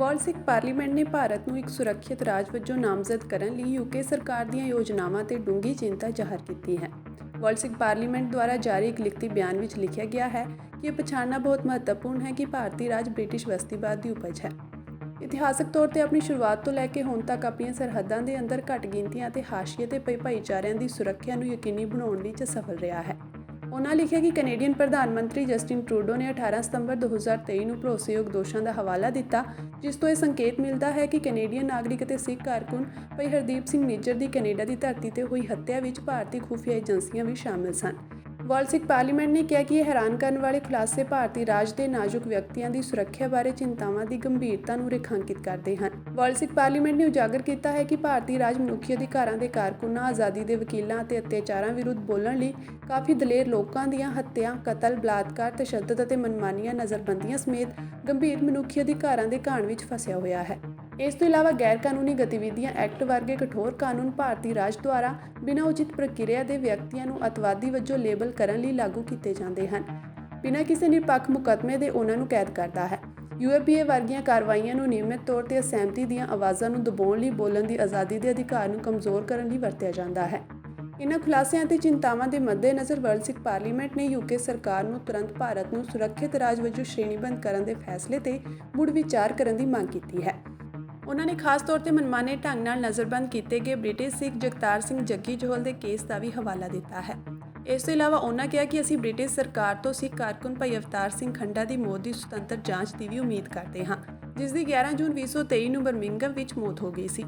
World ਸਿੱਖ parliament ਨੇ ਭਾਰਤ ਨੂੰ ਇੱਕ ਸੁਰੱਖਿਅਤ ਰਾਜ ਵਜੋਂ ਨਾਮਜ਼ਦ ਕਰਨ ਲਈ ਯੂਕੇ ਸਰਕਾਰ ਦੀਆਂ ਯੋਜਨਾਵਾਂ ਤੇ ਡੂੰਘੀ ਚਿੰਤਾ ਜ਼ਾਹਰ ਕੀਤੀ ਹੈ। ਵਰਲਡ ਸਿੱਖ ਪਾਰਲੀਮੈਂਟ ਦੁਆਰਾ ਜਾਰੀ ਇੱਕ ਲਿਖਤੀ ਬਿਆਨ ਵਿੱਚ ਲਿਖਿਆ ਗਿਆ ਹੈ ਕਿ ਇਹ ਪਛਾਣਨਾ ਬਹੁਤ ਮਹੱਤਵਪੂਰਨ ਹੈ ਕਿ ਭਾਰਤੀ ਰਾਜ ਬ੍ਰਿਟਿਸ਼ ਬਸਤੀਵਾਦ ਦੀ ਉਪਜ ਹੈ। ਇਤਿਹਾਸਕ ਤੌਰ ਤੇ ਆਪਣੀ ਸ਼ੁਰੂਆਤ ਤੋਂ ਲੈ ਕੇ ਹੁਣ ਤੱਕ ਆਪਣੀਆਂ ਸਰਹੱਦਾਂ ਦੇ ਅੰਦਰ ਘੱਟ ਗਿਣਤੀਆਂ ਅਤੇ ਹਾਸ਼ੀਏ ਤੇ ਪਏ ਭਾਈਚਾਰਿਆਂ ਦੀ ਸੁਰੱਖਿਆ ਨੂੰ ਯਕੀਨੀ ਬਣਾਉਣ ਵਿੱਚ ਸਫਲ ਰਿਹਾ ਹੈ। ਉਨ੍ਹਾਂ ਲਿਖਿਆ ਕਿ ਕੈਨੇਡੀਅਨ ਪ੍ਰਧਾਨ ਮੰਤਰੀ ਜਸਟਿਨ ਟਰੂਡੋ ਨੇ 18 ਸਤੰਬਰ 2023 ਨੂੰ ਭਰੋਸੇਯੋਗ ਦੋਸ਼ਾਂ ਦਾ ਹਵਾਲਾ ਦਿੱਤਾ, ਜਿਸ ਤੋਂ ਇਹ ਸੰਕੇਤ ਮਿਲਦਾ ਹੈ ਕਿ ਕੈਨੇਡੀਅਨ ਨਾਗਰਿਕ ਅਤੇ ਸਿੱਖ ਕਾਰਕੁਨ ਭਾਈ ਹਰਦੀਪ ਸਿੰਘ ਨਿੱਜਰ ਦੀ ਕੈਨੇਡਾ ਦੀ ਧਰਤੀ ਤੇ ਹੋਈ ਹੱਤਿਆ ਵਿੱਚ ਭਾਰਤੀ ਖੁਫੀਆ ਏਜੰਸੀਆਂ ਵੀ ਸ਼ਾਮਲ ਸਨ। ਵਰਲਡ ਸਿੱਖ ਪਾਰਲੀਮੈਂਟ ਨੇ ਕਿਹਾ ਕਿ ਇਹ ਹੈਰਾਨ ਕਰਨ ਵਾਲੇ ਖੁਲਾਸੇ ਭਾਰਤੀ ਰਾਜ ਦੇ ਨਾਜ਼ੁਕ ਵਿਅਕਤੀਆਂ ਦੀ ਸੁਰੱਖਿਆ ਬਾਰੇ ਚਿੰਤਾਵਾਂ ਦੀ ਗੰਭੀਰਤਾ ਨੂੰ ਰੇਖਾਂਕਿਤ ਕਰਦੇ ਹਨ। ਵਰਲਡ ਸਿੱਖ ਪਾਰਲੀਮੈਂਟ ਨੇ ਉਜਾਗਰ ਕੀਤਾ ਹੈ ਕਿ ਭਾਰਤੀ ਰਾਜ ਮਨੁੱਖੀ ਅਧਿਕਾਰਾਂ ਦੇ ਕਾਰਕੁਨਾਂ, ਆਜ਼ਾਦੀ ਦੇ ਵਕੀਲਾਂ ਅਤੇ ਅਤਿਆਚਾਰਾਂ ਵਿਰੁੱਧ ਬੋਲਣ ਲਈ ਕਾਫੀ ਦਲੇਰ ਲੋਕਾਂ ਦੀਆਂ ਹੱਤਿਆ, ਕਤਲ, ਬਲਾਤਕਾਰ, ਤਸ਼ੱਦਦ ਅਤੇ ਮਨਮਾਨੀਆਂ ਨਜ਼ਰਬੰਦੀਆਂ ਸਮੇਤ ਗੰਭੀਰ ਮਨੁੱਖੀ ਅਧਿਕਾਰਾਂ ਦੇ ਘਾਣ ਵਿੱਚ ਫਸਿਆ ਹੋਇਆ ਹੈ। ਇਸ ਤੋਂ ਇਲਾਵਾ ਗੈਰ ਕਾਨੂੰਨੀ ਗਤੀਵਿਧੀਆਂ ਐਕਟ ਵਰਗੇ ਕਠੋਰ ਕਾਨੂੰਨ ਭਾਰਤੀ ਰਾਜ ਦੁਆਰਾ ਬਿਨਾਂ ਉਚਿਤ ਪ੍ਰਕਿਰਿਆ ਦੇ ਵਿਅਕਤੀਆਂ ਨੂੰ ਅਤਿਵਾਦੀ ਵਜੋਂ ਲੇਬਲ ਕਰਨ ਲਈ ਲਾਗੂ ਕੀਤੇ ਜਾਂਦੇ ਹਨ। ਬਿਨਾਂ ਕਿਸੇ ਨਿਰਪੱਖ ਮੁਕੱਦਮੇ ਦੇ ਉਹਨਾਂ ਨੂੰ ਕੈਦ ਕਰਦਾ ਹੈ। UAPA ਵਰਗੀਆਂ ਕਾਰਵਾਈਆਂ ਨੂੰ ਨਿਯਮਿਤ ਤੌਰ ਤੇ ਅਸਹਿਮਤੀ ਦੀਆਂ ਆਵਾਜ਼ਾਂ ਨੂੰ ਦਬਾਉਣ ਲਈ ਬੋਲਣ ਦੀ ਆਜ਼ਾਦੀ ਦੇ ਅਧਿਕਾਰ ਨੂੰ ਕਮਜ਼ੋਰ ਕਰਨ ਲਈ ਵਰਤਿਆ ਜਾਂਦਾ ਹੈ। ਇਨ੍ਹਾਂ ਖੁਲਾਸਿਆਂ ਅਤੇ ਚਿੰਤਾਵਾਂ ਦੇ ਮੱਦੇਨਜ਼ਰ ਵਰਲਡ ਸਿੱਖ ਪਾਰਲੀਮੈਂਟ ਨੇ UK ਸਰਕਾਰ ਨੂੰ ਤੁਰੰਤ ਭਾਰਤ ਨੂੰ ਸੁਰੱਖਿਅਤ ਰਾਜ ਵਜੋਂ ਸ਼੍ਰੇਣੀਬੱਧ ਕਰਨ ਦੇ ਫੈਸਲੇ ਤੇ ਮੁੜ ਵਿਚਾਰ ਕਰਨ ਦੀ ਮੰਗ ਕੀਤੀ ਹੈ। ਉਨ੍ਹਾਂ ਨੇ ਖਾਸ ਤੌਰ ਤੇ ਮਨਮਾਨੇ ਢੰਗ ਨਾਲ ਨਜ਼ਰਬੰਦ ਕੀਤੇ ਗਏ ਬ੍ਰਿਟਿਸ਼ ਸਿੱਖ ਜਗਤਾਰ ਸਿੰਘ ਜੱਗੀ ਜੋਹਲ ਦੇ ਕੇਸ ਦਾ ਵੀ ਹਵਾਲਾ ਦਿੱਤਾ ਹੈ। ਇਸ ਤੋਂ ਇਲਾਵਾ ਉਨ੍ਹਾਂ ਕਿਹਾ ਕਿ ਅਸੀਂ ਬ੍ਰਿਟਿਸ਼ ਸਰਕਾਰ ਤੋਂ ਸਿੱਖ ਕਾਰਕੁਨ ਭਾਈ ਅਵਤਾਰ ਸਿੰਘ ਖੰਡਾ ਦੀ ਮੌਤ ਦੀ ਸੁਤੰਤਰ ਜਾਂਚ ਦੀ ਵੀ ਉਮੀਦ ਕਰਦੇ ਹਾਂ, ਜਿਸ ਦੀ 11 ਜੂਨ 2023 ਨੂੰ ਬਰਮਿੰਘਮ ਵਿੱਚ ਮੌਤ ਹੋ ਗਈ ਸੀ।